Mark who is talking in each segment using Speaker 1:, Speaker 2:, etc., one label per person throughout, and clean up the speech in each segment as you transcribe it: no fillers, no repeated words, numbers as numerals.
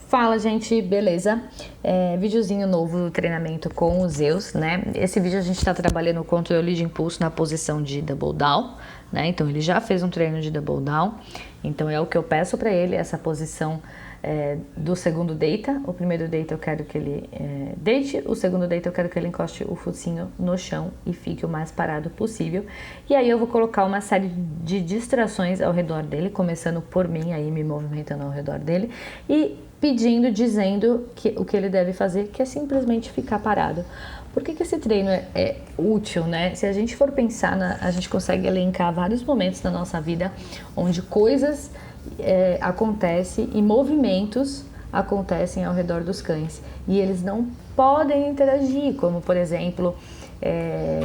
Speaker 1: Fala, gente, beleza? Videozinho novo do treinamento com os Zeus, né? Esse vídeo a gente está trabalhando o controle de impulso na posição de double down, né? Então ele já fez um treino de double down, então é o que eu peço para ele, essa posição do segundo deita. O primeiro deita eu quero que ele deite, o segundo deita eu quero que ele encoste o focinho no chão e fique o mais parado possível. E aí eu vou colocar uma série de distrações ao redor dele, começando por mim, aí me movimentando ao redor dele e pedindo, dizendo que o que ele deve fazer, que é simplesmente ficar parado. Por que esse treino é útil, né? Se a gente for pensar, a gente consegue elencar vários momentos na nossa vida onde coisas acontecem e movimentos acontecem ao redor dos cães e eles não podem interagir, como por exemplo,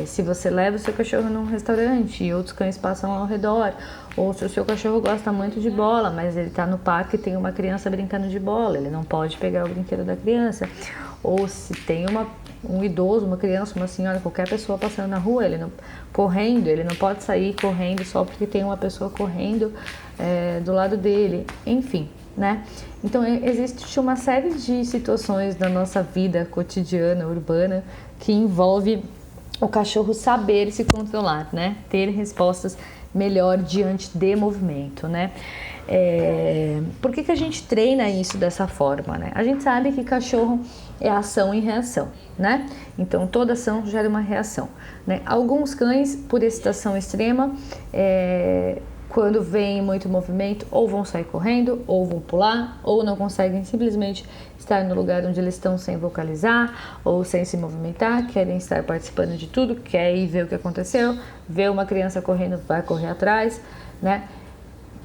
Speaker 1: se você leva o seu cachorro num restaurante e outros cães passam ao redor, ou se o seu cachorro gosta muito de bola, mas ele está no parque e tem uma criança brincando de bola, ele não pode pegar o brinquedo da criança, ou se tem um idoso, uma criança, uma senhora, qualquer pessoa passando na rua, ele não pode sair correndo só porque tem uma pessoa correndo do lado dele, enfim, né? Então existe uma série de situações da nossa vida cotidiana, urbana, que envolve o cachorro saber se controlar, né? Ter respostas melhor diante de movimento, né? Por que a gente treina isso dessa forma, né? A gente sabe que cachorro é ação e reação, né? Então toda ação gera uma reação, né? Alguns cães, por excitação extrema, quando vem muito movimento, ou vão sair correndo, ou vão pular, ou não conseguem simplesmente estar no lugar onde eles estão sem vocalizar, ou sem se movimentar, querem estar participando de tudo, querem ir ver o que aconteceu, ver uma criança correndo, vai correr atrás, né?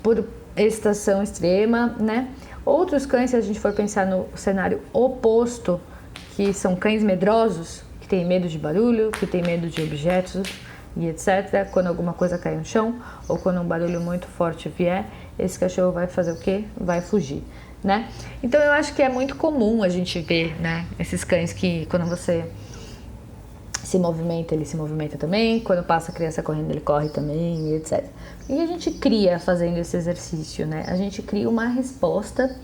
Speaker 1: Por excitação extrema, né? Outros cães, se a gente for pensar no cenário oposto, que são cães medrosos, que têm medo de barulho, que têm medo de objetos e etc. Quando alguma coisa cai no chão ou quando um barulho muito forte vier, esse cachorro vai fazer o quê? Vai fugir, né? Então eu acho que é muito comum a gente ver, né, esses cães que quando você se movimenta, ele se movimenta também, quando passa a criança correndo, ele corre também, e etc. E a gente cria fazendo esse exercício, né? A gente cria uma resposta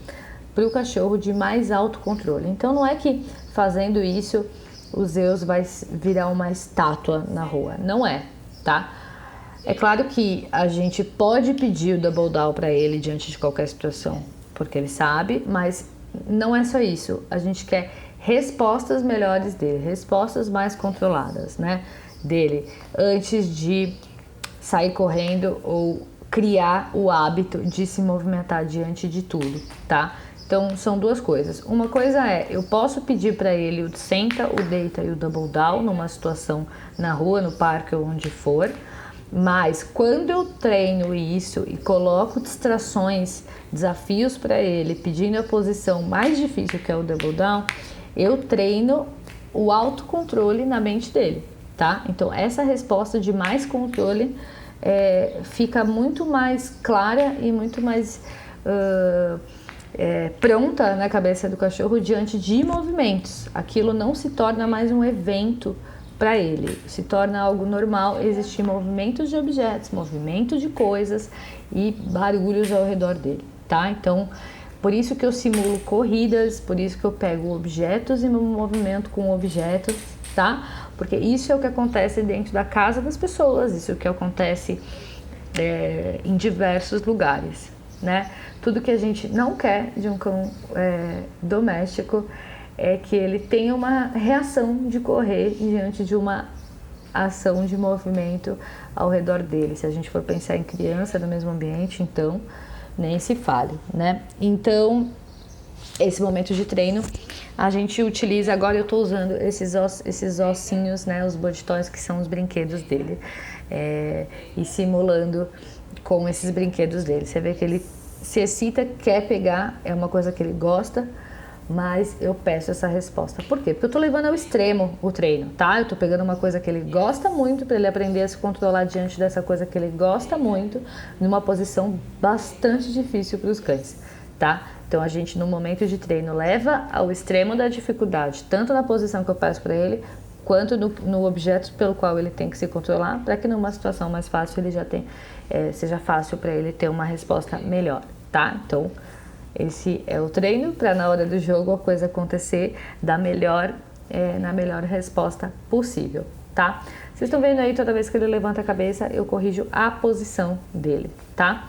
Speaker 1: para o cachorro de mais autocontrole. Então não é que fazendo isso o Zeus vai virar uma estátua na rua, não é, tá? É claro que a gente pode pedir o double down para ele diante de qualquer situação, porque ele sabe, mas não é só isso. A gente quer respostas melhores dele, respostas mais controladas, né, dele, antes de sair correndo ou criar o hábito de se movimentar diante de tudo, tá? Então são duas coisas. Uma coisa eu posso pedir para ele o senta, o deita e o double down numa situação na rua, no parque ou onde for, mas quando eu treino isso e coloco distrações, desafios para ele, pedindo a posição mais difícil que é o double down, eu treino o autocontrole na mente dele, tá? Então essa resposta de mais controle fica muito mais clara e muito mais pronta na cabeça do cachorro diante de movimentos. Aquilo não se torna mais um evento para ele, se torna algo normal existir movimentos de objetos, movimentos de coisas e barulhos ao redor dele, tá? Então por isso que eu simulo corridas, por isso que eu pego objetos e me movimento com objetos, tá? Porque isso é o que acontece dentro da casa das pessoas, isso é o que acontece em diversos lugares, né? Tudo que a gente não quer de um cão doméstico é que ele tenha uma reação de correr diante de uma ação de movimento ao redor dele. Se a gente for pensar em criança no mesmo ambiente, então nem se fale, né? Então, esse momento de treino, a gente utiliza, agora eu estou usando esses ossinhos, né? Os body toys, que são os brinquedos dele, e simulando com esses brinquedos dele. Você vê que ele se excita, quer pegar, é uma coisa que ele gosta, mas eu peço essa resposta. Por quê? Porque eu tô levando ao extremo o treino, tá? Eu tô pegando uma coisa que ele gosta muito para ele aprender a se controlar diante dessa coisa que ele gosta muito, numa posição bastante difícil para os cães, tá? Então a gente no momento de treino leva ao extremo da dificuldade, tanto na posição que eu peço para ele, quanto no objeto pelo qual ele tem que se controlar, para que numa situação mais fácil ele já seja fácil para ele ter uma resposta melhor, tá? Então Esse é o treino para na hora do jogo a coisa acontecer na melhor resposta possível, tá? Vocês estão vendo aí, toda vez que ele levanta a cabeça, eu corrijo a posição dele, tá?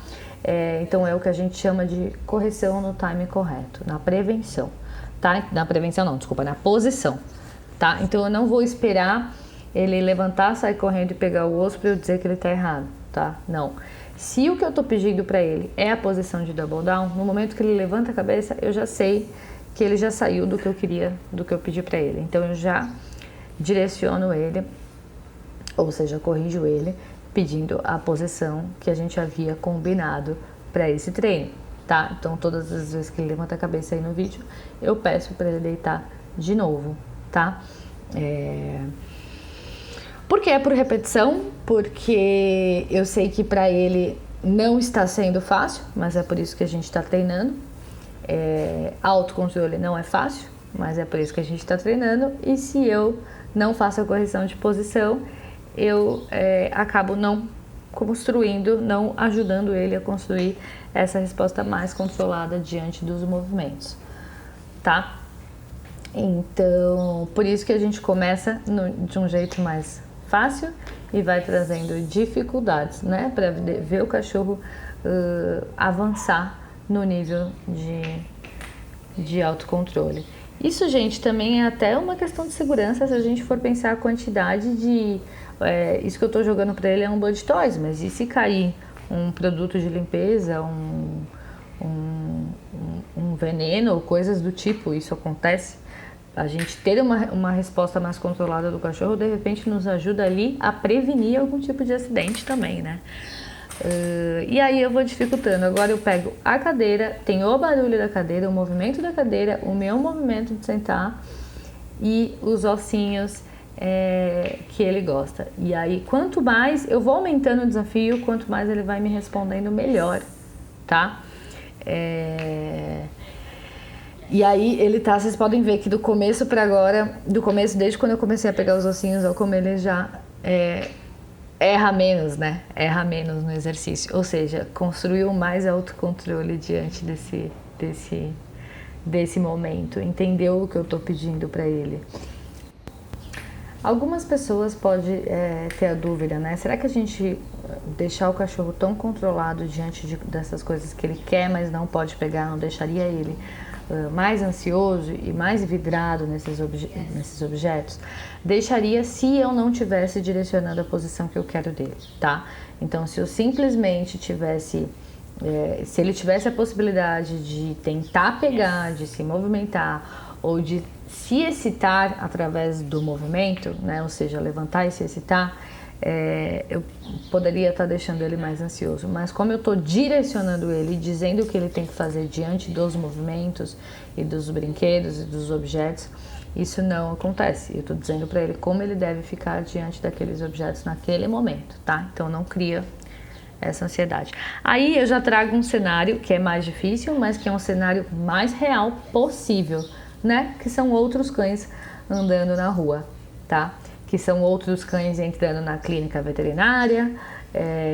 Speaker 1: Então é o que a gente chama de correção no time correto, na prevenção, tá? Na prevenção não, desculpa, na posição, tá? Então eu não vou esperar ele levantar, sair correndo e pegar o osso para eu dizer que ele tá errado, tá? Não. Se o que eu tô pedindo para ele é a posição de double down, no momento que ele levanta a cabeça, eu já sei que ele já saiu do que eu queria, do que eu pedi para ele. Então eu já direciono ele, ou seja, corrijo ele, pedindo a posição que a gente havia combinado para esse treino, tá? Então todas as vezes que ele levanta a cabeça aí no vídeo, eu peço para ele deitar de novo, tá? Por que é por repetição? Porque eu sei que para ele não está sendo fácil, mas é por isso que a gente está treinando. Autocontrole não é fácil, mas é por isso que a gente está treinando. E se eu não faço a correção de posição, eu acabo não construindo, não ajudando ele a construir essa resposta mais controlada diante dos movimentos, tá? Então, por isso que a gente começa de um jeito mais fácil e vai trazendo dificuldades, né? Para ver o cachorro avançar no nível de autocontrole. Isso, gente, também é até uma questão de segurança se a gente for pensar a quantidade de... isso que eu tô jogando para ele é um Bud Toys, mas e se cair um produto de limpeza, um veneno ou coisas do tipo, isso acontece? A gente ter uma resposta mais controlada do cachorro, de repente, nos ajuda ali a prevenir algum tipo de acidente também, né? E aí eu vou dificultando. Agora eu pego a cadeira, tem o barulho da cadeira, o movimento da cadeira, o meu movimento de sentar e os ossinhos que ele gosta. E aí, quanto mais eu vou aumentando o desafio, quanto mais ele vai me respondendo melhor, tá? E aí ele tá, vocês podem ver que do começo para agora, do começo, desde quando eu comecei a pegar os ossinhos, ou como ele já erra menos, né? Erra menos no exercício. Ou seja, construiu mais autocontrole diante desse momento. Entendeu o que eu tô pedindo para ele. Algumas pessoas podem ter a dúvida, né? Será que a gente deixar o cachorro tão controlado diante dessas coisas que ele quer, mas não pode pegar, não deixaria ele mais ansioso e mais vidrado nesses objetos? Deixaria se eu não tivesse direcionado a posição que eu quero dele, tá? Então, se eu simplesmente tivesse... se ele tivesse a possibilidade de tentar pegar, de se movimentar ou de se excitar através do movimento, né? Ou seja, levantar e se excitar, eu poderia estar deixando ele mais ansioso. Mas como eu estou direcionando ele, dizendo o que ele tem que fazer diante dos movimentos e dos brinquedos e dos objetos, isso não acontece. Eu estou dizendo para ele como ele deve ficar diante daqueles objetos naquele momento, tá? Então não cria essa ansiedade. Aí eu já trago um cenário que é mais difícil, mas que é um cenário mais real possível, né? Que são outros cães andando na rua, tá? Que são outros cães entrando na clínica veterinária,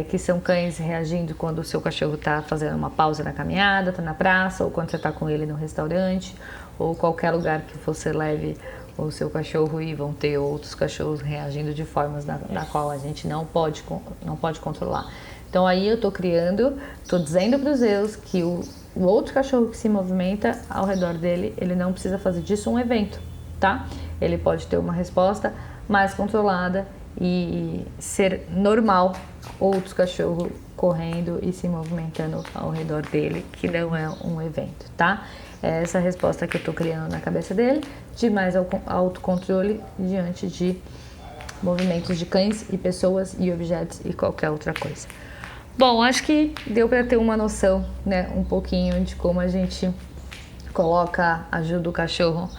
Speaker 1: que são cães reagindo quando o seu cachorro está fazendo uma pausa na caminhada, está na praça, ou quando você está com ele no restaurante, ou qualquer lugar que você leve o seu cachorro e vão ter outros cachorros reagindo de formas na qual a gente não pode controlar. Então aí eu estou dizendo para os Zeus que o outro cachorro que se movimenta ao redor dele, ele não precisa fazer disso um evento, tá? Ele pode ter uma resposta mais controlada e ser normal outros cachorros correndo e se movimentando ao redor dele, que não é um evento, tá? É essa resposta que eu tô criando na cabeça dele, de mais autocontrole diante de movimentos de cães e pessoas e objetos e qualquer outra coisa. Bom, acho que deu para ter uma noção, né, um pouquinho de como a gente ajuda o cachorro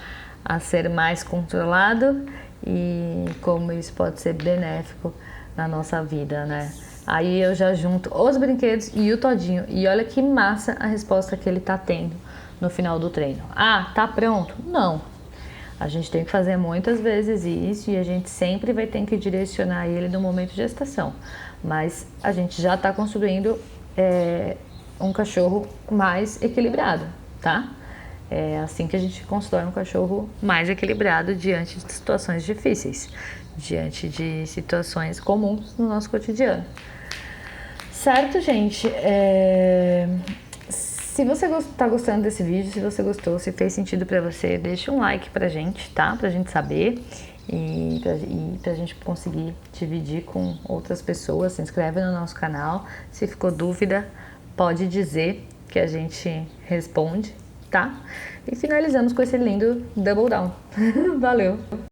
Speaker 1: a ser mais controlado e como isso pode ser benéfico na nossa vida, né? Aí eu já junto os brinquedos e o todinho. E olha que massa a resposta que ele tá tendo no final do treino. Ah, tá pronto? Não. A gente tem que fazer muitas vezes isso e a gente sempre vai ter que direcionar ele no momento de gestação. Mas a gente já está construindo um cachorro mais equilibrado, tá? É assim que a gente constrói um cachorro mais equilibrado diante de situações difíceis, diante de situações comuns no nosso cotidiano. Certo, gente? Se você tá gostando desse vídeo, se você gostou, se fez sentido pra você, deixa um like pra gente, tá? Pra gente saber e pra gente conseguir dividir com outras pessoas. Se inscreve no nosso canal. Se ficou dúvida, pode dizer que a gente responde, tá? E finalizamos com esse lindo Double Down. Valeu!